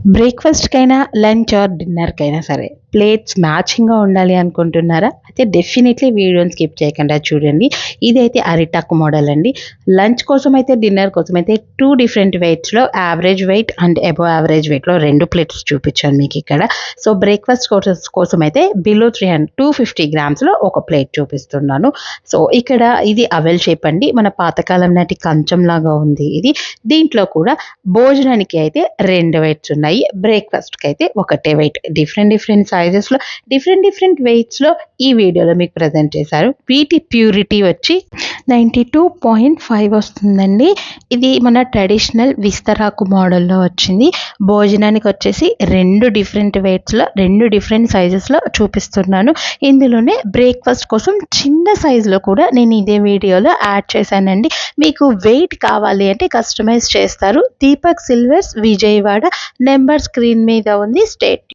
బ్రేక్‌ఫాస్ట్‌కైనా, lunch or డిన్నర్‌కైనా సరే plates మ్యాచింగ్‌గా ఉండాలి అనుకుంటున్నారా? అయితే డెఫినైట్‌లీ వీడియోని స్కిప్ చేయకుండా చూడండి. ఇదైతే అరిటాకు మోడల్ అండి. లంచ్ కోసమైతే, డిన్నర్ కోసమైతే 2 డిఫరెంట్ వెయిట్స్‌లో average weight and above average వెయిట్‌లో 2 ప్లేట్స్ చూపించాను మీకిక్కడ. సో, బ్రేక్‌ఫాస్ట్ కోసమైతే బిలో 250 గ్రామ్స్‌లో ఒక ప్లేట్ చూపిస్తున్నాను. సో, ఇక్కడ ఇది అవెల్ షేప్ అండి. మన పాతకాలం నాటి కంచంలాగా ఉంది ఇది. దీంట్లో కూడా భోజనానికి అయితే 2 వెయిట్స్ ఉన్నాయి. బ్రేక్‌ఫాస్ట్‌కి అయితే ఒకటే వెయిట్. డిఫరెంట్ సైజెస్‌లో, డిఫరెంట్ వెయిట్స్‌లో ఈ వీడియోలో మీకు ప్రెజెంట్ చేశారు. వీటి ప్యూరిటీ వచ్చి 92.5 వస్తుందండి. ఇది మన ట్రెడిషనల్ విస్తరాకు మోడల్‌లో వచ్చింది. భోజనానికి వచ్చేసి 2 డిఫరెంట్ వెయిట్స్‌లో, 2 డిఫరెంట్ సైజెస్‌లో చూపిస్తున్నాను. ఇందులోనే బ్రేక్‌ఫాస్ట్ కోసం చిన్న సైజులో కూడా నేను ఇదే వీడియోలో యాడ్ చేశానండి. మీకు వెయిట్ కావాలి అంటే కస్టమైజ్ చేస్తారు. Deepak silvers, Vijayawada. Number screen మీద ఉంది. స్టే